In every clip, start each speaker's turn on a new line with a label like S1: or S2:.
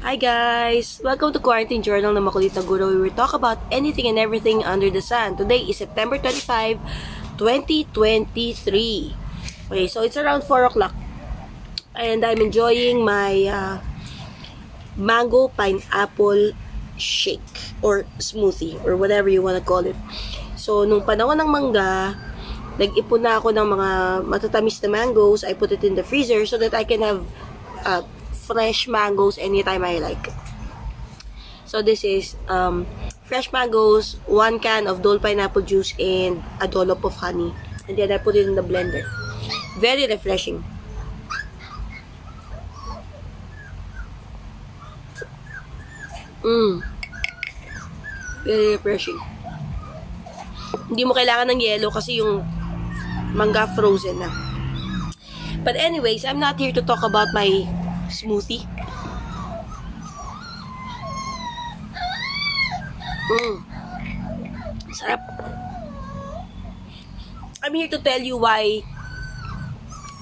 S1: Hi guys! Welcome to Quarantine Journal ng Makulit na Guro. We will talk about anything and everything under the sun. Today is September 25, 2023. Okay, so it's around 4 o'clock. And I'm enjoying my mango pineapple shake or smoothie or whatever you wanna call it. So, nung panahon ng mangga, nag-ipon na ako ng mga matatamis na mangoes. I put it in the freezer so that I can have fresh mangoes anytime I like. So this is fresh mangoes, 1 can of Dole pineapple juice, and a dollop of honey. And then I put it in the blender. Very refreshing. Very refreshing. Hindi mo kailangan ng yelo kasi yung mangga frozen na. But anyways, I'm not here to talk about my smoothie. Sarap. I'm here to tell you why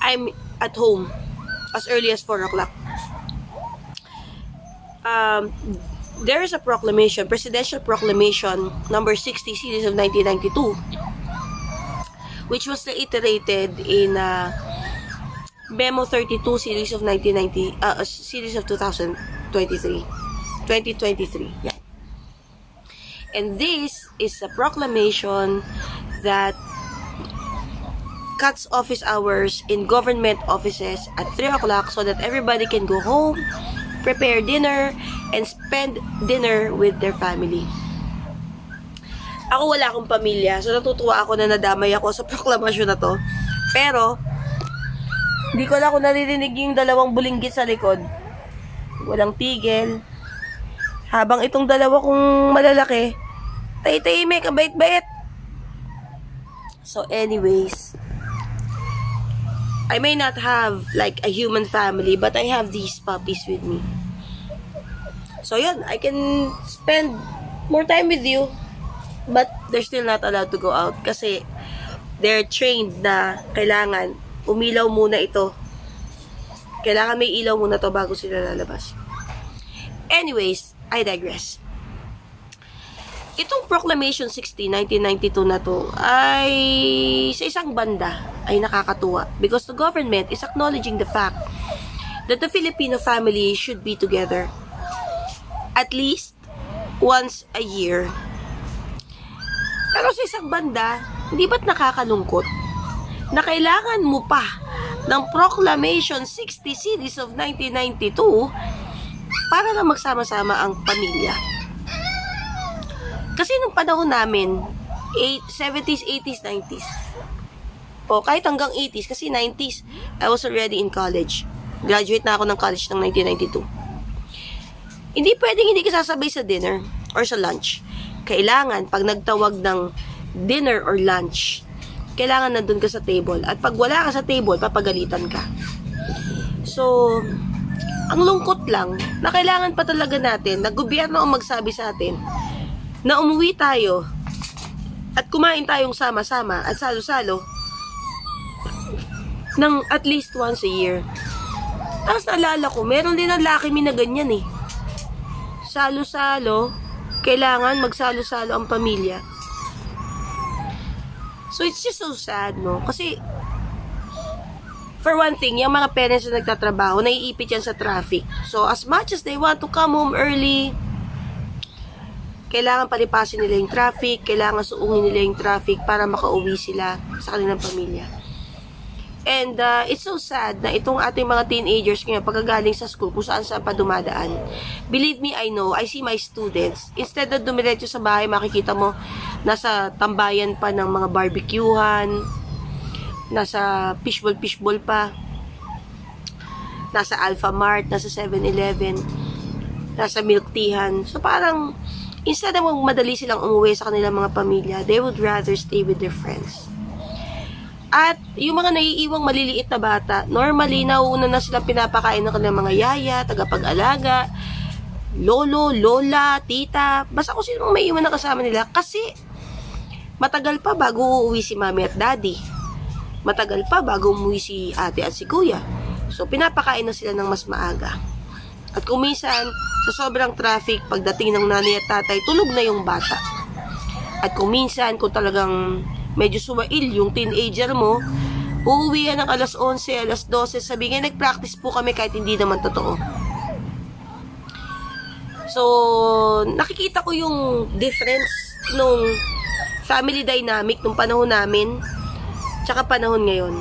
S1: I'm at home as early as 4 o'clock. There is a proclamation, Presidential Proclamation number 60 series of 1992, which was reiterated in Memo 32 series of 1990 series of 2023. Yeah. And this is a proclamation that cuts office hours in government offices at 3 o'clock so that everybody can go home, prepare dinner, and spend dinner with their family. Ako wala akong pamilya, so natutuwa ako na nadamay ako sa proklamasyon na to. Pero hindi ko na ako naririnig yung dalawang bulinggit sa likod. Walang tigil. Habang itong dalawa kong malalaki, tay-tahimik, ang bait-bait. So anyways, I may not have like a human family, but I have these puppies with me. So yun, I can spend more time with you, but they're still not allowed to go out kasi they're trained na kailangan umilaw muna ito. Kailangan may ilaw muna to bago sila lalabas. Anyways, I digress. Itong Proclamation 60, 1992 na to ay sa isang banda ay nakakatuwa because the government is acknowledging the fact that the Filipino family should be together at least once a year. Pero sa isang banda, hindi ba't nakakalungkot na kailangan mo pa ng Proclamation 60 series of 1992 para lang magsama-sama ang pamilya. Kasi nung panahon namin, 70s, 80s, 90s, o kahit hanggang 80s, kasi 90s, I was already in college. Graduate na ako ng college ng 1992. Hindi pwedeng hindi ka sasabay sa dinner or sa lunch. Kailangan, pag nagtawag ng dinner or lunch, kailangan nandun ka sa table. At pag wala ka sa table, papagalitan ka. So, ang lungkot lang, na kailangan pa talaga natin, na gobyerno ang magsabi sa atin, na umuwi tayo, at kumain tayong sama-sama, at salo-salo, ng at least once a year. Tapos naalala ko, meron din ang Lucky Me na ganyan eh. Salo-salo, kailangan magsalo-salo ang pamilya. So, it's just so sad, no? Kasi, for one thing, yung mga parents na nagtatrabaho, naiipit yan sa traffic. So, as much as they want to come home early, kailangan palipasin nila yung traffic, kailangan suungin nila yung traffic para makauwi sila sa kanilang pamilya. And, it's so sad na itong ating mga teenagers ngayon, pagkagaling sa school, kung saan pa dumadaan. Believe me, I know, I see my students. Instead na dumiretso sa bahay, makikita mo, nasa tambayan pa ng mga barbecuehan, nasa fishball pa, nasa Alpha Mart, nasa 7-Eleven, nasa milk teahan. So parang, instead na madali silang umuwi sa kanilang mga pamilya, they would rather stay with their friends. At yung mga naiiwang maliliit na bata, normally, nauuna na silang pinapakain ng kanilang mga yaya, tagapag-alaga, lolo, lola, tita, basta kung sino may iwan na kasama nila. Kasi, matagal pa bago uuwi si mami at daddy. Matagal pa bago umuwi si ate at si kuya. So, pinapakain na sila ng mas maaga. At kung minsan, Sa sobrang traffic, pagdating ng nanay at tatay, tulog na yung bata. At kung minsan, kung talagang medyo sumail yung teenager mo, uuwi yan ng alas 11, alas 12, sabi nga, nag-practice po kami kahit hindi naman totoo. So, nakikita ko yung difference nung family dynamic nung panahon namin tsaka panahon ngayon.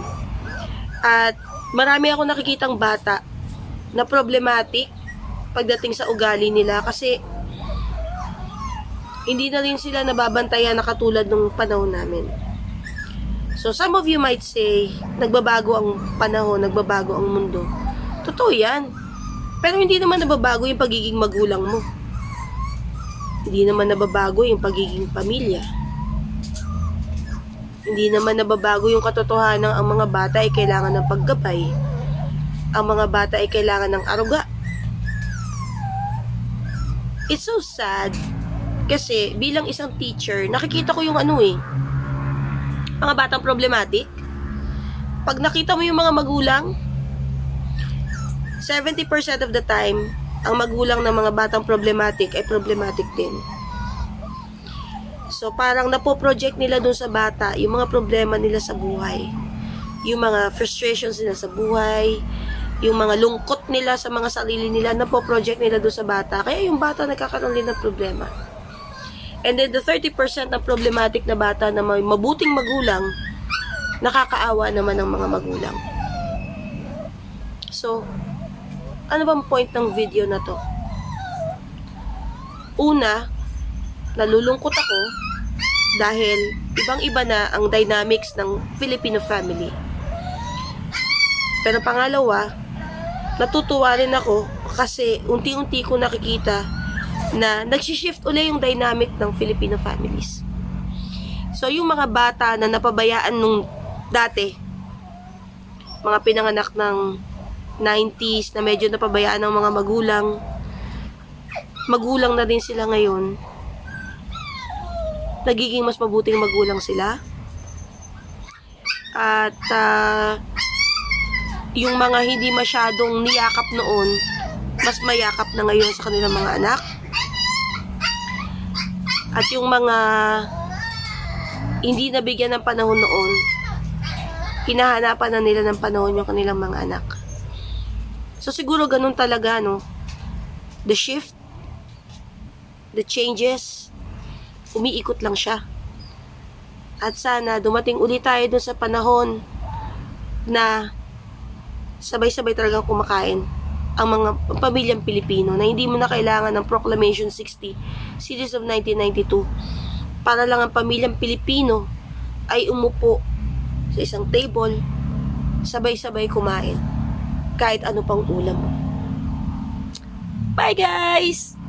S1: At marami ako nakikitang bata na problematic pagdating sa ugali nila kasi hindi na rin sila nababantayan na katulad nung panahon namin. So, some of you might say, nagbabago ang panahon, nagbabago ang mundo. Totoo yan. Pero hindi naman nababago yung pagiging magulang mo. Hindi naman nababago yung pagiging pamilya. Hindi naman nababago yung katotohanan ang mga bata ay kailangan ng paggabay. Ang mga bata ay kailangan ng aruga. It's so sad kasi bilang isang teacher, nakikita ko yung mga batang problematic. Pag nakita mo yung mga magulang, 70% of the time, ang magulang ng mga batang problematic ay problematic din. So, parang napoproject nila dun sa bata yung mga problema nila sa buhay. Yung mga frustrations nila sa buhay, yung mga lungkot nila sa mga sarili nila, napoproject nila dun sa bata. Kaya yung bata nagkakaroon din ng problema. And then, the 30% na problematic na bata na may mabuting magulang, nakakaawa naman ng mga magulang. So, ano bang point ng video na to? Una, nalulungkot ako dahil ibang-iba na ang dynamics ng Filipino family. Pero pangalawa, natutuwa rin ako kasi unti-unti ko nakikita na nagsishift uli yung dynamic ng Filipino families. So, yung mga bata na napabayaan nung dati, mga pinanganak ng 90s na medyo napabayaan ng mga magulang na din sila ngayon, nagiging mas mabuting magulang sila. At yung mga hindi masyadong niyakap noon, mas mayakap na ngayon sa kanilang mga anak. At yung mga hindi nabigyan ng panahon noon, hinahanapan na nila ng panahon yung kanilang mga anak. So, siguro ganun talaga, no? The shift, the changes, umiikot lang siya. At sana, dumating ulit tayo dun sa panahon na sabay-sabay talagang kumakain ang mga pamilyang Pilipino na hindi mo na kailangan ng Proclamation 60, Series of 1992, para lang ang pamilyang Pilipino ay umupo sa isang table, sabay-sabay kumain. Kahit ano pang ulam mo. Bye guys!